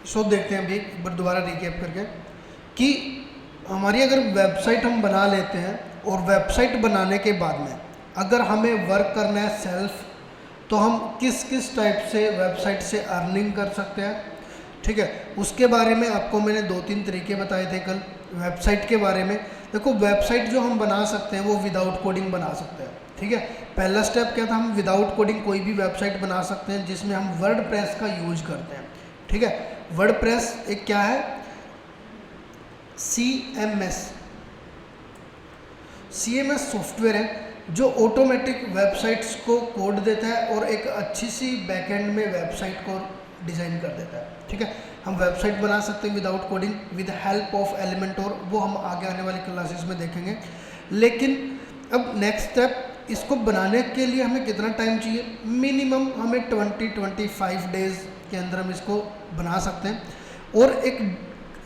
सो देखते हैं अभी एक बार दोबारा रिकैप करके कि हमारी अगर वेबसाइट हम बना लेते हैं और वेबसाइट बनाने के बाद में अगर हमें वर्क करना है सेल्फ, तो हम किस किस टाइप से वेबसाइट से अर्निंग कर सकते हैं। ठीक है, उसके बारे में आपको मैंने 2-3 तरीके बताए थे कल वेबसाइट के बारे में। देखो वेबसाइट जो हम बना सकते हैं वो विदाउट कोडिंग बना सकते हैं। ठीक है, पहला स्टेप क्या था, हम विदाउट कोडिंग कोई भी वेबसाइट बना सकते हैं जिसमें हम वर्डप्रेस का यूज करते हैं। ठीक है, वर्डप्रेस एक क्या है, CMS सॉफ्टवेयर है जो ऑटोमेटिक वेबसाइट्स को कोड देता है और एक अच्छी सी बैकएंड में वेबसाइट को डिज़ाइन कर देता है। ठीक है, हम वेबसाइट बना सकते हैं without coding with help of Elementor, वो हम आगे आने वाली क्लासेस में देखेंगे। लेकिन अब नेक्स्ट स्टेप, इसको बनाने के लिए हमें कितना टाइम चाहिए, मिनिमम हमें 20-25 डेज़ के अंदर हम इसको बना सकते हैं। और एक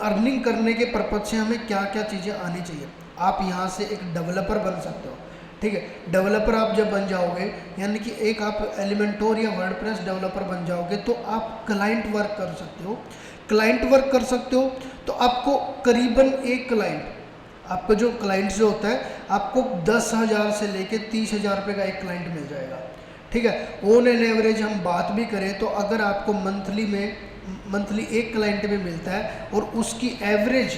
अर्निंग करने के पर्पज से हमें क्या क्या चीज़ें आनी चाहिए, आप यहाँ से एक डेवलपर बन सकते हो। ठीक है, डेवलपर आप जब बन जाओगे, यानी कि एक आप एलिमेंटोर या वर्डप्रेस डेवलपर बन जाओगे, तो आप क्लाइंट वर्क कर सकते हो। क्लाइंट वर्क कर सकते हो तो आपको करीबन एक क्लाइंट, आपका जो क्लाइंट जो होता है, आपको 10,000 से लेके 30,000 रुपये का एक क्लाइंट मिल जाएगा। ठीक है, ऑन एन एवरेज हम बात भी करें तो अगर आपको मंथली एक क्लाइंट में मिलता है और उसकी एवरेज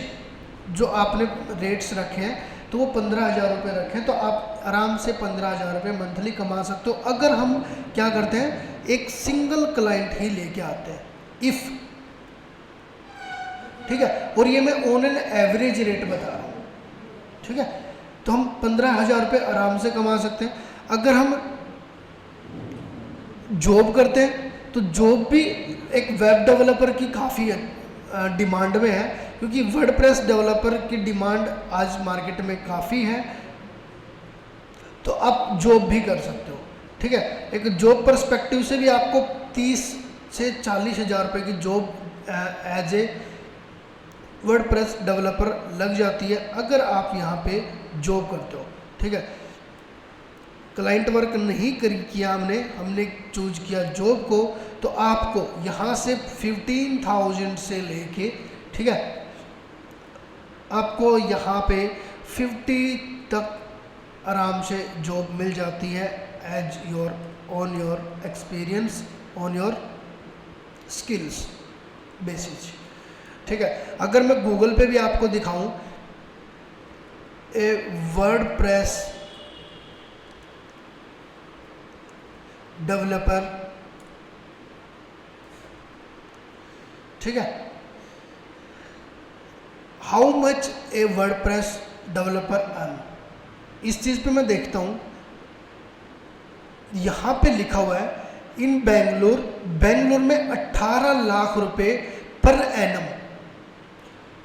जो आपने रेट्स रखे हैं तो वो 15,000 रुपये रखें, तो आप आराम से 15,000 रुपये मंथली कमा सकते हो अगर हम क्या करते हैं, एक सिंगल क्लाइंट ही लेके आते हैं इफ़। ठीक है, और ये मैं ऑन एन एवरेज रेट बता रहा हूँ। ठीक है, तो हम 15,000 रुपये आराम से कमा सकते हैं। अगर हम जॉब करते हैं तो जॉब भी एक वेब डेवलपर की काफ़ी डिमांड में है, क्योंकि वर्डप्रेस डेवलपर की डिमांड आज मार्केट में काफ़ी है, तो आप जॉब भी कर सकते हो। ठीक है, एक जॉब पर्सपेक्टिव से भी आपको 30 से 40,000 रुपये की job as a WordPress developer लग जाती है अगर आप यहाँ पे जॉब करते हो। ठीक है, क्लाइंट वर्क नहीं किया हमने चूज किया जॉब को, तो आपको यहाँ से 15,000 से लेके, ठीक है, आपको यहाँ पे 50 तक आराम से जॉब मिल जाती है as your on your experience, on your skills basis. ठीक है, अगर मैं गूगल पे भी आपको दिखाऊं ए वर्डप्रेस डेवलपर, ठीक है, how much A WordPress developer earn, इस चीज़ पे मैं देखता हूँ, यहाँ पे लिखा हुआ है इन बेंगलोर में 18 लाख रुपए पर एनम,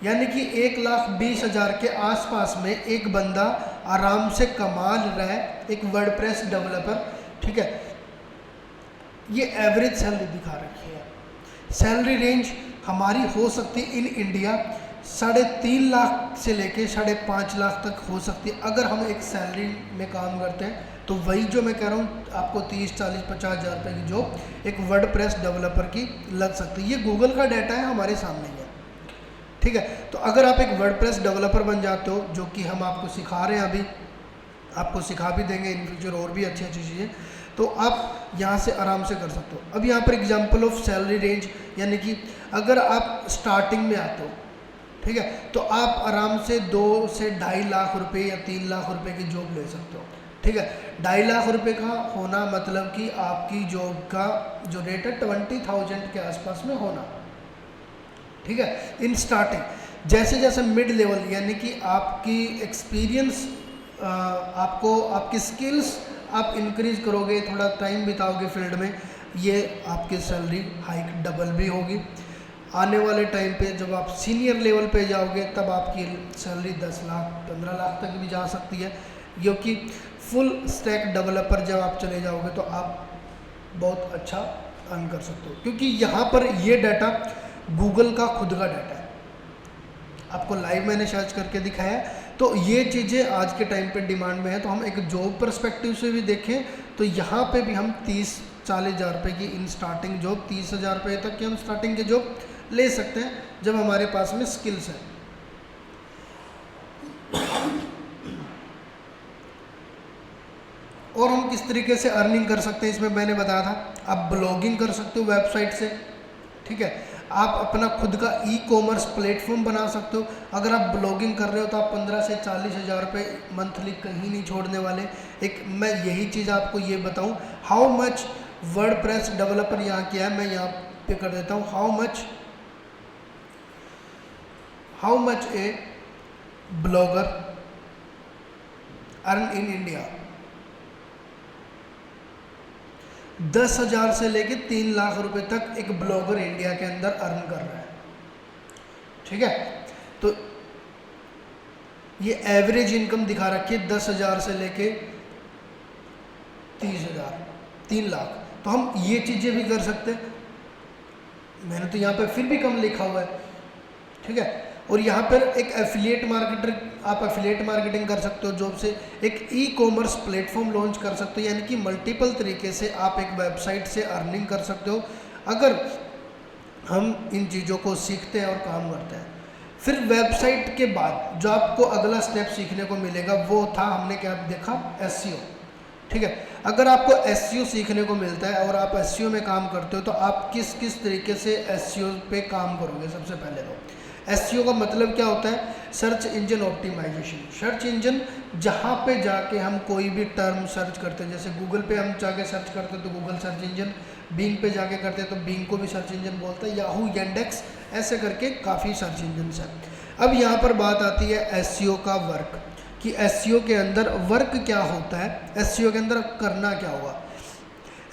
यानी कि 1,20,000 के आसपास में एक बंदा आराम से कमा रहा है, एक वर्डप्रेस डेवलपर। ठीक है, ये एवरेज सैलरी दिखा रखी है। सैलरी रेंज हमारी हो सकती है इन इंडिया 3.5 लाख से लेके 5.5 लाख तक हो सकती है अगर हम एक सैलरी में काम करते हैं। तो वही जो मैं कह रहा हूँ आपको 30, 40, 50,000 रुपये की जॉब एक वर्डप्रेस डेवलपर की लग सकती है। ये गूगल का डाटा है, हमारे सामने ही है। ठीक है, तो अगर आप एक वर्डप्रेस डेवलपर बन जाते हो, जो कि हम आपको सिखा रहे हैं, अभी आपको सिखा भी देंगे इन फ्यूचर और भी अच्छी अच्छी चीज़ें, तो आप यहाँ से आराम से कर सकते हो। अब यहाँ पर एग्जांपल ऑफ सैलरी रेंज, यानी कि अगर आप स्टार्टिंग में आते हो, ठीक है, तो आप आराम से 2 से 2.5 लाख रुपए या 3 लाख रुपए की जॉब ले सकते हो। ठीक है, 2.5 लाख रुपए का होना मतलब कि आपकी जॉब का जो रेट है 20,000 के आसपास में होना। ठीक है, इन स्टार्टिंग जैसे जैसे मिड लेवल, यानी कि आपकी एक्सपीरियंस, आपको आपकी स्किल्स आप इंक्रीज करोगे, थोड़ा टाइम बिताओगे फील्ड में, ये आपकी सैलरी हाइक डबल भी होगी। आने वाले टाइम पे जब आप सीनियर लेवल पे जाओगे तब आपकी सैलरी 10 लाख 15 लाख तक भी जा सकती है, क्योंकि फुल स्टैक डेवलपर जब आप चले जाओगे तो आप बहुत अच्छा अर्न कर सकते हो, क्योंकि यहाँ पर ये डाटा गूगल का खुद का डाटा है, आपको लाइव मैंने सर्च करके दिखाया है। तो ये चीज़ें आज के टाइम पे डिमांड में है। तो हम एक जॉब पर्सपेक्टिव से भी देखें तो यहाँ पे भी हम 30-40 हज़ार रुपये की इन स्टार्टिंग जॉब, 30,000 रुपये तक की हम स्टार्टिंग की जॉब ले सकते हैं जब हमारे पास में स्किल्स है। और हम किस तरीके से अर्निंग कर सकते हैं इसमें मैंने बताया था। आप ब्लॉगिंग कर सकते हो वेबसाइट से, ठीक है। आप अपना खुद का ई कॉमर्स प्लेटफॉर्म बना सकते हो। अगर आप ब्लॉगिंग कर रहे हो तो आप 15 से 40 हज़ार रुपये मंथली कहीं नहीं छोड़ने वाले। एक मैं यही चीज़ आपको ये बताऊं, हाउ मच वर्डप्रेस डेवलपर यहाँ किया है, मैं यहाँ पे कर देता हूँ। How much A blogger earn in India. 10,000 से लेके 3 लाख रुपए तक एक ब्लॉगर इंडिया के अंदर अर्न कर रहा है, ठीक है। तो ये एवरेज इनकम दिखा रखी है 10,000 से लेके 30,000, 3 लाख। तो हम ये चीज़ें भी कर सकते हैं। मैंने तो यहाँ पे फिर भी कम लिखा हुआ है, ठीक है। और यहाँ पर एक एफिलिएट मार्केटर, आप एफिलिएट मार्केटिंग कर सकते हो जॉब से। एक ई कॉमर्स प्लेटफॉर्म लॉन्च कर सकते हो, यानी कि मल्टीपल तरीके से आप एक वेबसाइट से अर्निंग कर सकते हो अगर हम इन चीज़ों को सीखते हैं और काम करते हैं। फिर वेबसाइट के बाद जो आपको अगला स्टेप सीखने को मिलेगा वो था, हमने क्या देखा, एसईओ, ठीक है। अगर आपको एसईओ सीखने को मिलता है और आप एसईओ में काम करते हो तो आप किस किस तरीके से एसईओ पे काम करोगे। सबसे पहले तो एसईओ का मतलब क्या होता है, search engine optimization. Search engine जहाँ पे जाके हम कोई भी टर्म सर्च करते हैं, जैसे गूगल पे हम जाके सर्च करते हैं तो गूगल सर्च इंजन, बिंग पे जाके करते हैं तो बिंग को भी सर्च इंजन बोलते हैं, याहू, यांडेक्स, ऐसे करके काफ़ी सर्च इंजन हैं। अब यहाँ पर बात आती है एसईओ का वर्क, कि एसईओ के अंदर वर्क क्या होता है, एसईओ के अंदर करना क्या होगा।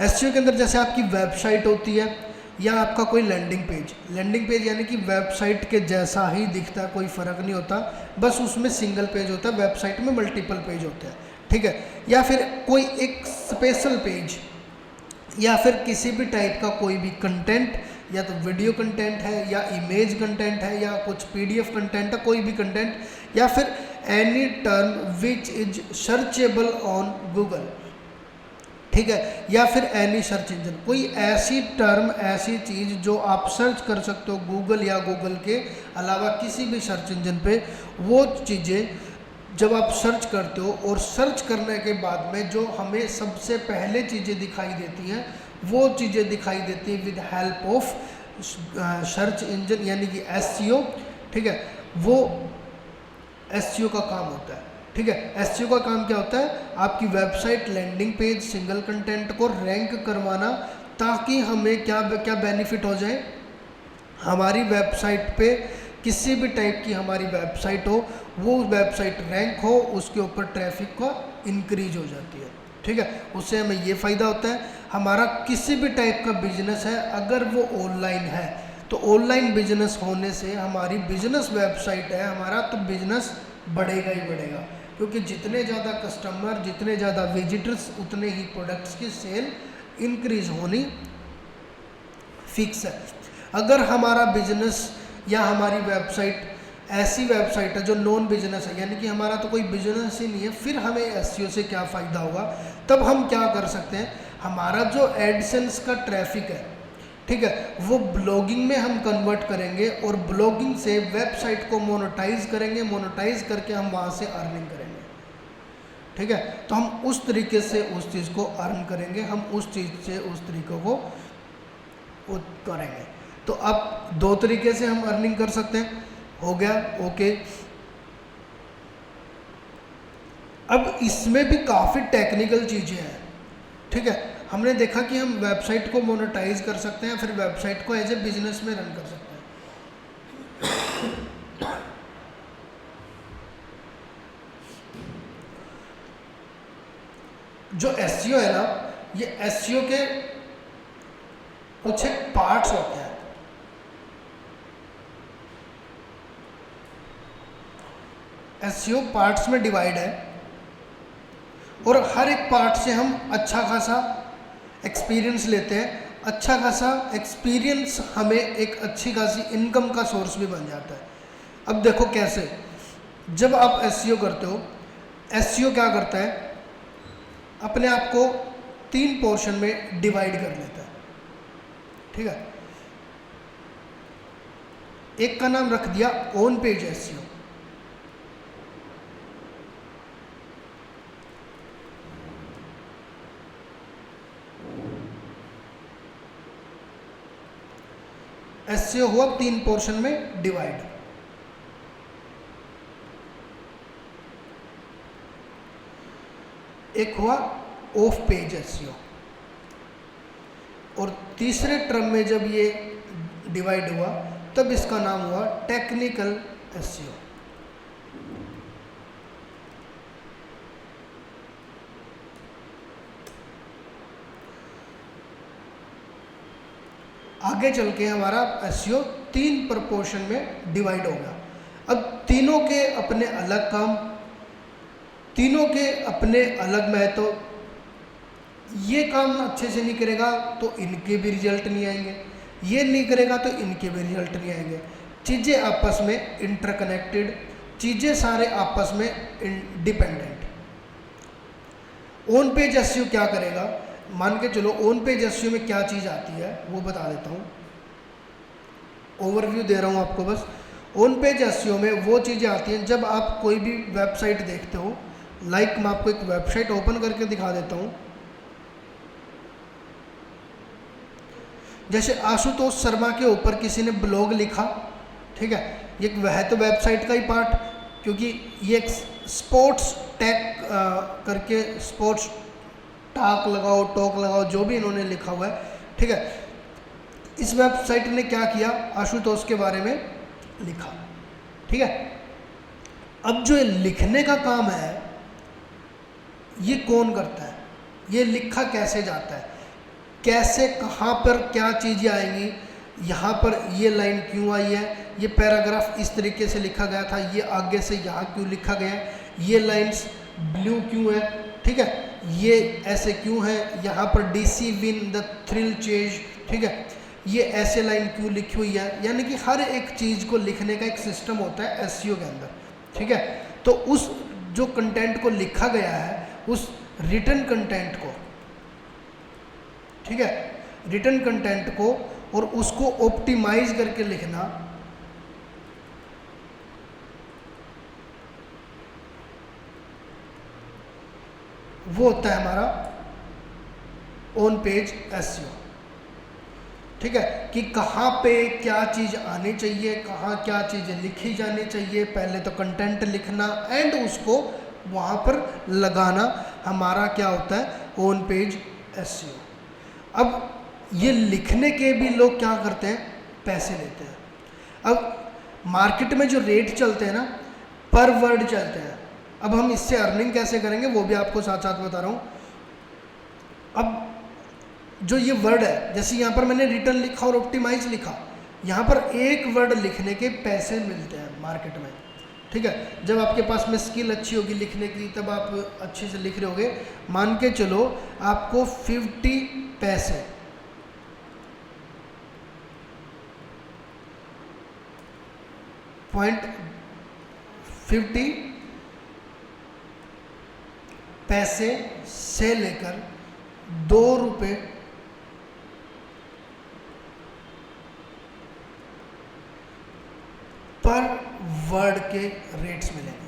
एसईओ के अंदर जैसे आपकी वेबसाइट होती है या आपका कोई लैंडिंग पेज यानी कि वेबसाइट के जैसा ही दिखता है, कोई फ़र्क नहीं होता, बस उसमें सिंगल पेज होता है, वेबसाइट में मल्टीपल पेज होते हैं, ठीक है। या फिर कोई एक स्पेशल पेज या फिर किसी भी टाइप का कोई भी कंटेंट, या तो वीडियो कंटेंट है या इमेज कंटेंट है या कुछ पीडीएफ कंटेंट है, कोई भी कंटेंट, या फिर any term which is searchable on Google, ठीक है, या फिर एनी सर्च इंजन, कोई ऐसी टर्म, ऐसी चीज़ जो आप सर्च कर सकते हो गूगल या गूगल के अलावा किसी भी सर्च इंजन पे। वो चीज़ें जब आप सर्च करते हो और सर्च करने के बाद में जो हमें सबसे पहले चीज़ें दिखाई देती हैं वो चीज़ें दिखाई देती हैं with help of search engine यानी कि एसईओ, ठीक है। वो एसईओ का काम होता है, ठीक है। एसईओ का काम क्या होता है, आपकी website, landing page, single content को रैंक करवाना, ताकि हमें क्या क्या बेनिफिट हो जाए, हमारी वेबसाइट पे किसी भी टाइप की हमारी वेबसाइट हो, वो वेबसाइट रैंक हो, उसके ऊपर ट्रैफिक का इंक्रीज हो जाती है, ठीक है। उससे हमें ये फ़ायदा होता है, हमारा किसी भी टाइप का बिजनेस है अगर वो ऑनलाइन है तो ऑनलाइन बिजनेस होने से हमारी बिजनेस वेबसाइट है हमारा, तो बिजनेस बढ़ेगा ही बढ़ेगा, क्योंकि जितने ज़्यादा कस्टमर, जितने ज़्यादा विजिटर्स, उतने ही प्रोडक्ट्स की सेल इंक्रीज होनी फिक्स है। अगर हमारा बिजनेस या हमारी वेबसाइट ऐसी वेबसाइट है जो नॉन बिजनेस है, यानी कि हमारा तो कोई बिजनेस ही नहीं है, फिर हमें एसईओ से क्या फ़ायदा होगा। तब हम क्या कर सकते हैं, हमारा जो एडसेंस का ट्रैफिक है, ठीक है, वो ब्लॉगिंग में हम कन्वर्ट करेंगे और ब्लॉगिंग से वेबसाइट को मोनेटाइज करेंगे, मोनेटाइज करके हम वहाँ से अर्निंग करेंगे, ठीक है। तो हम उस तरीके से उस चीज़ को अर्न करेंगे, हम उस चीज़ से उस तरीक़ों को करेंगे। तो अब 2 तरीके से हम अर्निंग कर सकते हैं, हो गया, ओके। अब इसमें भी काफ़ी टेक्निकल चीज़ें हैं, ठीक है। हमने देखा कि हम वेबसाइट को मोनेटाइज कर सकते हैं, फिर वेबसाइट को एज ए बिजनेस में रन कर सकते हैं। जो एसईओ है ना, ये एसईओ के कुछ एक पार्ट्स होते हैं। एसईओ पार्ट्स में डिवाइड है और हर एक पार्ट से हम अच्छा खासा एक्सपीरियंस लेते हैं। अच्छा खासा एक्सपीरियंस हमें एक अच्छी खासी इनकम का सोर्स भी बन जाता है। अब देखो कैसे, जब आप एसईओ करते हो, एसईओ क्या करता है, अपने आप को 3 पोर्शन में डिवाइड कर लेता है, ठीक है। एक का नाम रख दिया ऑन पेज एसईओ। एसईओ हुआ 3 पोर्शन में डिवाइड। एक हुआ ऑफ पेज एसईओ, और तीसरे टर्म में जब ये डिवाइड हुआ तब इसका नाम हुआ टेक्निकल एसईओ। आगे चल के हमारा एसईओ 3 प्रपोर्शन में डिवाइड होगा। अब तीनों के अपने अलग काम, तीनों के अपने अलग महत्व। ये काम अच्छे से नहीं करेगा तो इनके भी रिजल्ट नहीं आएंगे, ये नहीं करेगा तो इनके भी रिजल्ट नहीं आएंगे। चीज़ें आपस में इंटरकनेक्टेड, चीज़ें सारे आपस में डिपेंडेंट। ऑन पेज एसईओ क्या करेगा, मान के चलो ऑन पेज एसईओ में क्या चीज़ आती है वो बता देता हूँ, ओवरव्यू दे रहा हूँ आपको बस। ऑन पेज एसईओ में वो चीज़ें आती हैं जब आप कोई भी वेबसाइट देखते हो। लाइक मैं आपको एक वेबसाइट ओपन करके दिखा देता हूँ। जैसे आशुतोष शर्मा के ऊपर किसी ने ब्लॉग लिखा, ठीक है, ये वह तो वेबसाइट का ही पार्ट, क्योंकि ये एक स्पोर्ट्स टैग करके स्पोर्ट्स टॉक लगाओ जो भी इन्होंने लिखा हुआ है, ठीक है। इस वेबसाइट ने क्या किया, आशुतोष के बारे में लिखा, ठीक है। अब जो लिखने का काम है ये कौन करता है, ये लिखा कैसे जाता है, कैसे कहाँ पर क्या चीज़ें आएंगी, यहाँ पर ये लाइन क्यों आई है, ये पैराग्राफ इस तरीके से लिखा गया था, ये आगे से यहाँ क्यों लिखा गया है, ये लाइंस ब्लू क्यों है, ठीक है, ये ऐसे क्यों है, यहाँ पर DC win the thrill chase, ठीक है, ये ऐसे लाइन क्यों लिखी हुई है। यानी कि हर एक चीज़ को लिखने का एक सिस्टम होता है एसईओ के अंदर, ठीक है। तो उस जो कंटेंट को लिखा गया है, उस रिटन कंटेंट को, ठीक है, रिटन कंटेंट को और उसको ऑप्टिमाइज करके लिखना, वो होता है हमारा ऑन पेज एसईओ, ठीक है। कि कहाँ पे क्या चीज़ आनी चाहिए, कहाँ क्या चीज़ें लिखी जानी चाहिए, पहले तो कंटेंट लिखना एंड उसको वहाँ पर लगाना, हमारा क्या होता है ऑन पेज एसईओ। अब ये लिखने के भी लोग क्या करते हैं, पैसे लेते हैं। अब मार्केट में जो रेट चलते हैं ना, पर वर्ड चलते हैं। अब हम इससे अर्निंग कैसे करेंगे वो भी आपको साथ साथ बता रहा हूँ। अब जो ये वर्ड है, जैसे यहाँ पर मैंने रिटर्न लिखा और ऑप्टिमाइज लिखा, यहाँ पर एक वर्ड लिखने के पैसे मिलते हैं मार्केट में, ठीक है। जब आपके पास में स्किल अच्छी होगी लिखने की, तब आप अच्छे से लिख रहे होगे। मान के चलो आपको 50 पैसे, .50 पैसे से लेकर 2 रुपये पर वर्ड के रेट्स मिलेंगे।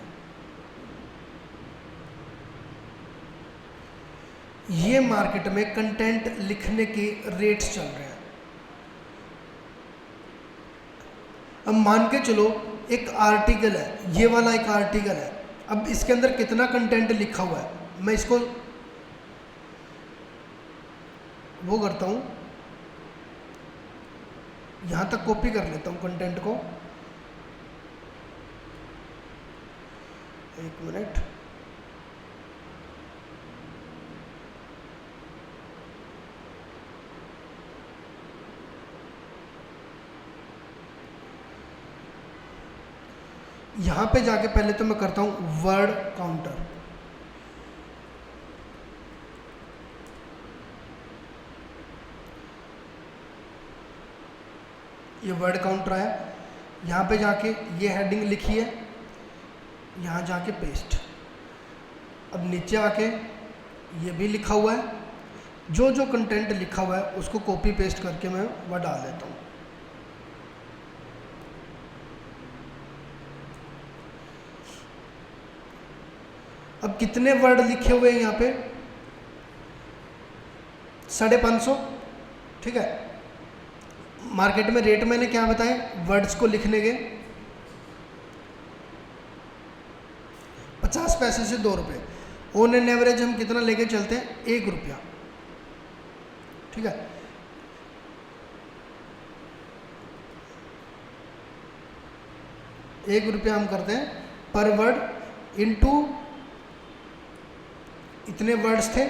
ये मार्केट में कंटेंट लिखने के रेट्स चल रहे हैं। अब मान के चलो एक आर्टिकल है, ये वाला एक आर्टिकल है। अब इसके अंदर कितना कंटेंट लिखा हुआ है, मैं इसको वो करता हूँ, यहाँ तक कॉपी कर लेता हूँ कंटेंट को। एक मिनट, यहाँ पे जाके पहले तो मैं करता हूँ वर्ड काउंटर। ये वर्ड काउंटर आया, यहाँ पे जाके ये हेडिंग लिखी है, यहाँ जाके पेस्ट। अब नीचे आके ये भी लिखा हुआ है, जो जो कंटेंट लिखा हुआ है उसको कॉपी पेस्ट करके मैं वह डाल देता हूँ। अब कितने वर्ड लिखे हुए हैं यहाँ पे? 550। ठीक है, मार्केट में रेट मैंने क्या बताए वर्ड्स को लिखने के? 50 पैसे से 2 रुपये। ऑन एन एवरेज हम कितना लेके चलते हैं? 1 रुपया। ठीक है, ₹1 हम करते हैं पर वर्ड इनटू इतने वर्ड्स थे,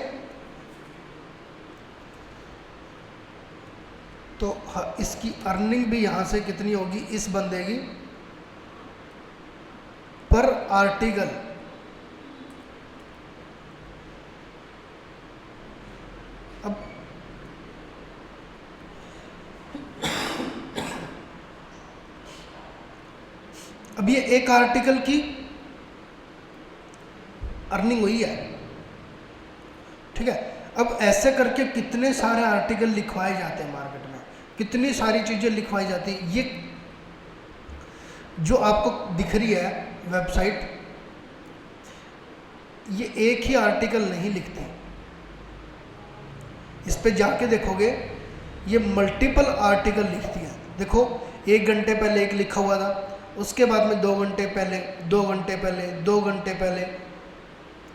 तो इसकी अर्निंग भी यहां से कितनी होगी इस बंदे की पर आर्टिकल? अब ये एक आर्टिकल की अर्निंग हुई है। ठीक है, अब ऐसे करके कितने सारे आर्टिकल लिखवाए जाते हैं मार्केट में, कितनी सारी चीज़ें लिखवाई जाती हैं। ये जो आपको दिख रही है वेबसाइट, ये एक ही आर्टिकल नहीं लिखते हैं। इस पे जाके देखोगे ये मल्टीपल आर्टिकल लिखती है। देखो 1 घंटे पहले एक लिखा हुआ था, उसके बाद में 2 घंटे पहले, 2 घंटे पहले, 2 घंटे पहले,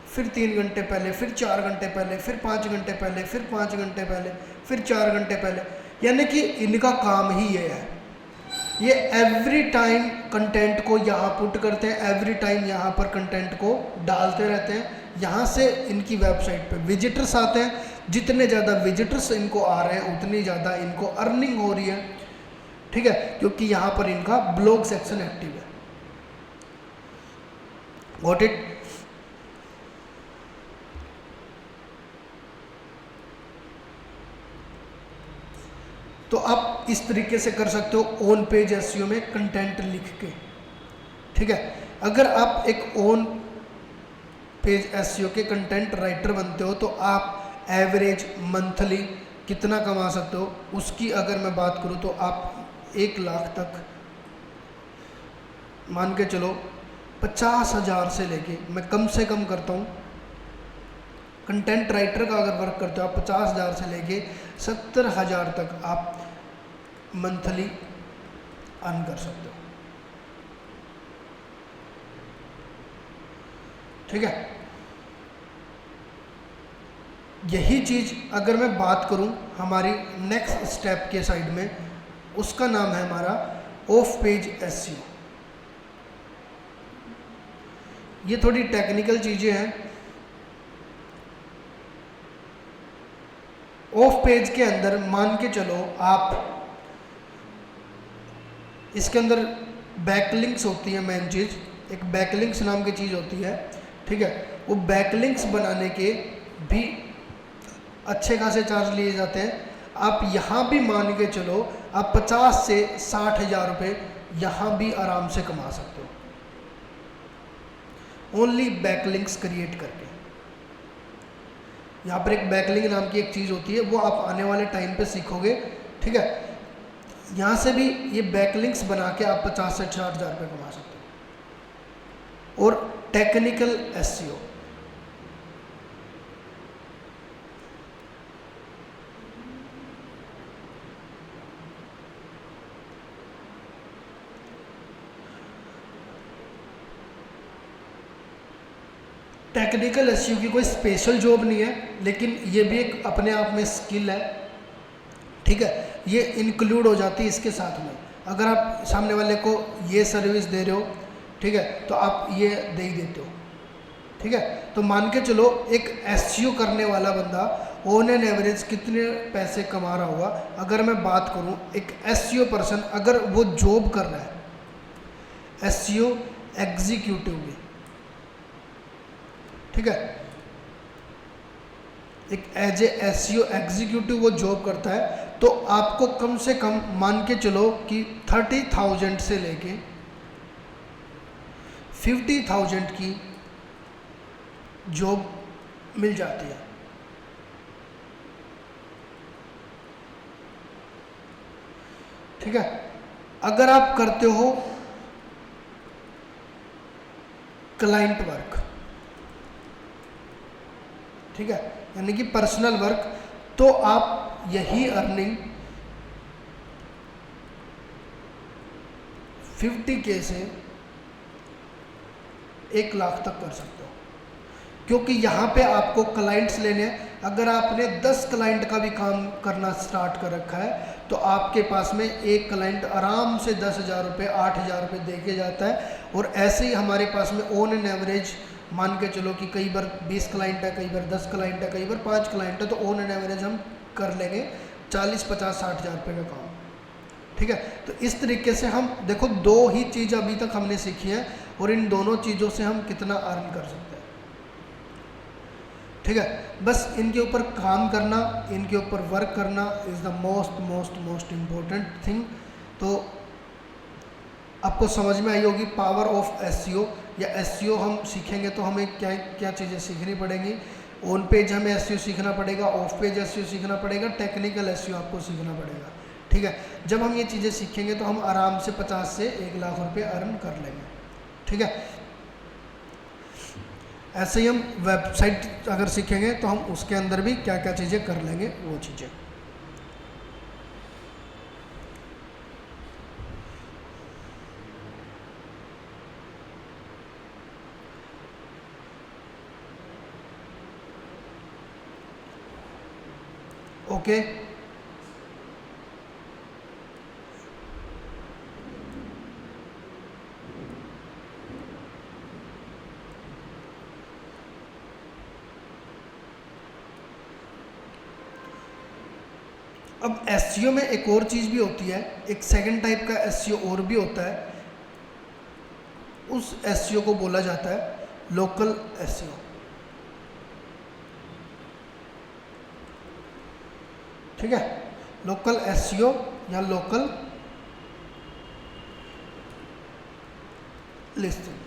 फिर 3 घंटे पहले, फिर 4 घंटे पहले, फिर 5 घंटे पहले, फिर 5 घंटे पहले, फिर 4 घंटे पहले। यानी कि इनका काम ही ये है, ये एवरी टाइम कंटेंट को यहाँ पुट करते हैं, एवरी टाइम यहाँ पर कंटेंट को डालते रहते हैं। यहाँ से इनकी वेबसाइट पे विजिटर्स आते हैं, जितने ज़्यादा विजिटर्स इनको आ रहे हैं उतनी ज़्यादा इनको अर्निंग हो रही है। ठीक है, क्योंकि यहाँ पर इनका ब्लॉग सेक्शन एक्टिव है। Got it? तो आप इस तरीके से कर सकते हो ऑन पेज एसईओ में कंटेंट लिख के। ठीक है, अगर आप एक ऑन पेज एसईओ के कंटेंट राइटर बनते हो तो आप एवरेज मंथली कितना कमा सकते हो, उसकी अगर मैं बात करूं तो आप 1 लाख तक मान के चलो, 50,000 से लेके, मैं कम से कम करता हूँ कंटेंट राइटर का अगर वर्क करते हो आप 50,000 से लेके 70,000 तक आप मंथली अर्न कर सकते हो। ठीक है, यही चीज़ अगर मैं बात करूं हमारी नेक्स्ट स्टेप के साइड में, उसका नाम है हमारा ऑफ पेज एसईओ। ये थोड़ी टेक्निकल चीज़ें हैं। ऑफ पेज के अंदर मान के चलो आप, इसके अंदर बैकलिंक्स होती है, मेन चीज़ एक बैकलिंक्स नाम की चीज़ होती है। ठीक है, वो बैकलिंक्स बनाने के भी अच्छे खासे चार्ज लिए जाते हैं। आप यहाँ भी मान के चलो आप 50 से 60,000 रुपये यहाँ भी आराम से कमा सकते हो, ओनली बैकलिंक्स क्रिएट करके। यहाँ पर एक बैकलिंक नाम की एक चीज़ होती है, वो आप आने वाले टाइम पे सीखोगे। ठीक है, यहाँ से भी ये बैकलिंक्स बना के आप 50 से 60,000 रुपये कमा सकते हो। और टेक्निकल एसईओ, टेक्निकल एसईओ की कोई स्पेशल जॉब नहीं है, लेकिन ये भी एक अपने आप में स्किल है। ठीक है, ये इंक्लूड हो जाती है इसके साथ में। अगर आप सामने वाले को ये सर्विस दे रहे हो, ठीक है, तो आप ये दे ही देते हो। ठीक है, तो मान के चलो एक एसईओ करने वाला बंदा ऑन एन एवरेज कितने पैसे कमा रहा होगा। अगर मैं बात करूं एक एसईओ पर्सन अगर वो जॉब कर रहा है एसईओ एग्जीक्यूटिव में, ठीक है, एक एज ए एसईओ एग्जीक्यूटिव वो जॉब करता है, तो आपको कम से कम मान के चलो कि 30,000 से लेके 50,000 की जॉब मिल जाती है। ठीक है, अगर आप करते हो क्लाइंट वर्क, ठीक है, यानी कि पर्सनल वर्क, तो आप यही अर्निंग 50K से 1 लाख तक कर सकते हो, क्योंकि यहाँ पे आपको क्लाइंट्स लेने हैं। अगर आपने 10 क्लाइंट का भी काम करना स्टार्ट कर रखा है तो आपके पास में एक क्लाइंट आराम से 10,000 रुपये 8,000 रुपये दे के जाता है। और ऐसे ही हमारे पास में ऑन एन एवरेज मान के चलो कि कई बार 20 क्लाइंट है, कई बार 10 क्लाइंट है, कई बार 5 क्लाइंट है, तो ऑन एन एवरेज हम कर लेंगे 40, 50, 60,000 रुपये का काम। ठीक है, तो इस तरीके से हम देखो 2 ही चीज़ अभी तक हमने सीखी है और इन दोनों चीज़ों से हम कितना अर्न कर सकते हैं। ठीक है, बस इनके ऊपर काम करना, इनके ऊपर वर्क करना is the most important thing. तो आपको समझ में आई होगी पावर ऑफ एसईओ, या एसईओ हम सीखेंगे तो हमें क्या क्या चीज़ें सीखनी पड़ेंगी। ऑन पेज हमें एसईओ सीखना पड़ेगा, ऑफ पेज एसईओ सीखना पड़ेगा, टेक्निकल एसईओ आपको सीखना पड़ेगा। ठीक है, जब हम ये चीज़ें सीखेंगे तो हम आराम से 50 से 1 लाख रुपये अर्न कर लेंगे। ठीक है, ऐसे ही हम वेबसाइट अगर सीखेंगे तो हम उसके अंदर भी क्या क्या चीज़ें कर लेंगे वो चीज़ें। ओके, अब एसईओ में एक और चीज़ भी होती है, एक सेकंड टाइप का एसईओ और भी होता है। उस एसईओ को बोला जाता है लोकल एसईओ। ठीक है, लोकल एसईओ या लोकल लिस्टिंग।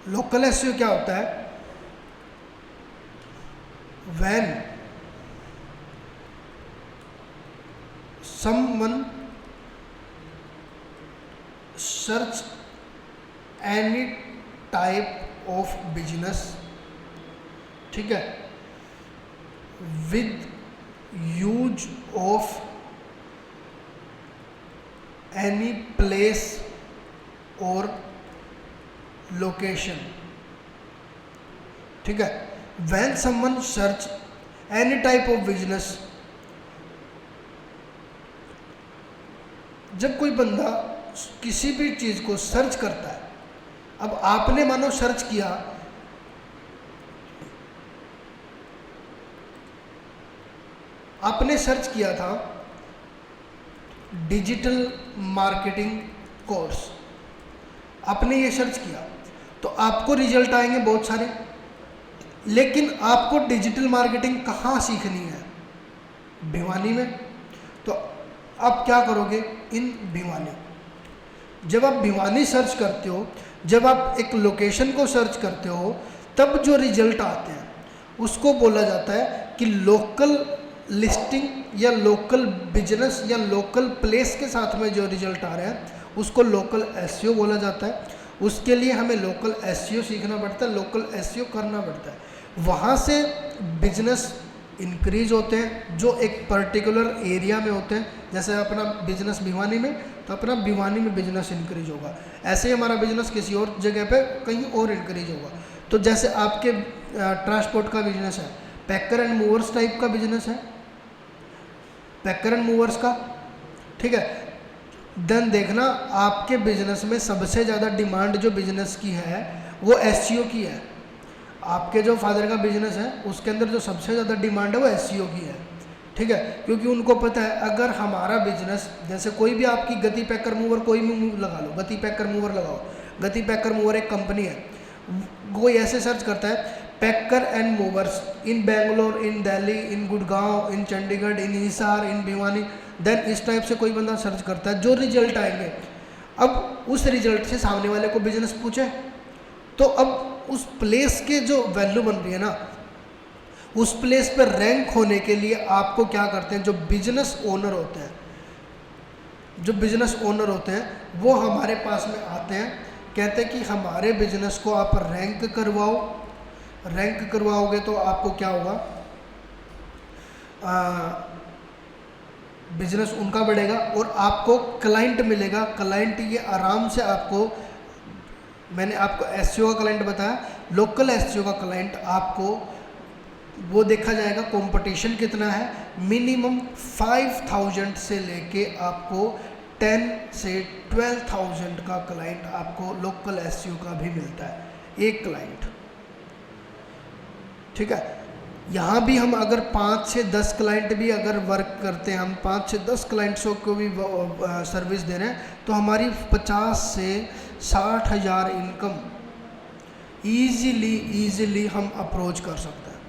लोकल एसईओ क्या होता है? When someone search any type of business, ठीक है, with use of any place or location। ठीक है, when someone search any type of business, जब कोई बंदा किसी भी चीज़ को सर्च करता है, अब आपने मानो सर्च किया, आपने सर्च किया था डिजिटल मार्केटिंग कोर्स, आपने ये सर्च किया तो आपको रिजल्ट आएंगे बहुत सारे, लेकिन आपको डिजिटल मार्केटिंग कहाँ सीखनी है? भिवानी में। तो आप क्या करोगे? इन भिवानी, जब आप भिवानी सर्च करते हो, जब आप एक लोकेशन को सर्च करते हो, तब जो रिजल्ट आते हैं उसको बोला जाता है कि लोकल लिस्टिंग या लोकल बिजनेस या लोकल प्लेस के साथ में जो रिजल्ट आ रहे हैं उसको लोकल एसईओ बोला जाता है। उसके लिए हमें लोकल एसईओ सीखना पड़ता है, लोकल एसईओ करना पड़ता है। वहाँ से बिजनेस इंक्रीज होते हैं जो एक पर्टिकुलर एरिया में होते हैं। जैसे अपना बिजनेस भिवानी में, तो अपना भिवानी में बिजनेस इंक्रीज होगा। ऐसे ही हमारा बिजनेस किसी और जगह पे कहीं और इंक्रीज होगा। तो जैसे आपके ट्रांसपोर्ट का बिजनेस है, पैकर एंड मूवर्स टाइप का बिजनेस है, पैकर एंड मूवर्स का, ठीक है, देन देखना आपके बिजनेस में सबसे ज़्यादा डिमांड जो बिजनेस की है वो एसईओ की है। आपके जो फादर का बिजनेस है उसके अंदर जो सबसे ज़्यादा डिमांड है वो एसईओ की है। ठीक है, क्योंकि उनको पता है अगर हमारा बिजनेस, जैसे कोई भी आपकी गति पैकर मूवर कोई भी लगा लो, गति पैकर मूवर लगाओ, गति पैकर मूवर एक कंपनी है, कोई ऐसे सर्च करता है packer and movers in Bangalore, in Delhi, in Gurgaon, in Chandigarh, in Hisar, in Bhiwani, then इस टाइप से कोई बंदा सर्च करता है, जो रिजल्ट आएंगे, अब उस रिजल्ट से सामने वाले को बिजनेस पूछे तो अब उस प्लेस के जो वैल्यू बन रही है ना, उस प्लेस पर रैंक होने के लिए आपको क्या करते हैं, जो बिजनेस ओनर होते हैं वो हमारे पास में आते हैं, कहते हैं कि हमारे बिजनेस को आप रैंक करवाओ। रैंक करवाओगे तो आपको क्या होगा, बिजनेस उनका बढ़ेगा और आपको क्लाइंट मिलेगा। क्लाइंट ये आराम से आपको, मैंने आपको एसईओ का क्लाइंट बताया, लोकल एसईओ का क्लाइंट आपको वो देखा जाएगा कंपटीशन कितना है। मिनिमम 5000 से लेके आपको 10 से 12,000 का क्लाइंट आपको लोकल एसईओ का भी मिलता है, एक क्लाइंट। ठीक है, यहाँ भी हम अगर 5 से 10 क्लाइंट भी अगर वर्क करते हैं, हम 5 से 10 क्लाइंट्सों को भी सर्विस दे रहे हैं, तो हमारी 50 से 60,000 इनकम ईजिली हम अप्रोच कर सकते हैं।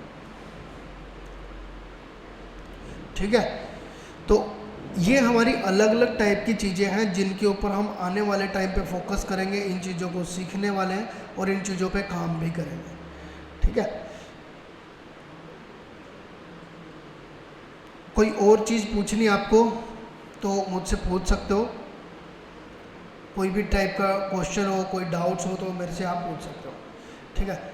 ठीक है, तो ये हमारी अलग अलग टाइप की चीज़ें हैं जिनके ऊपर हम आने वाले टाइम पे फोकस करेंगे, इन चीज़ों को सीखने वाले हैं और इन चीज़ों पे काम भी करेंगे। ठीक है, कोई और चीज़ पूछनी आपको तो मुझसे पूछ सकते हो, कोई भी टाइप का क्वेश्चन हो, कोई डाउट्स हो तो मेरे से आप पूछ सकते हो। ठीक है।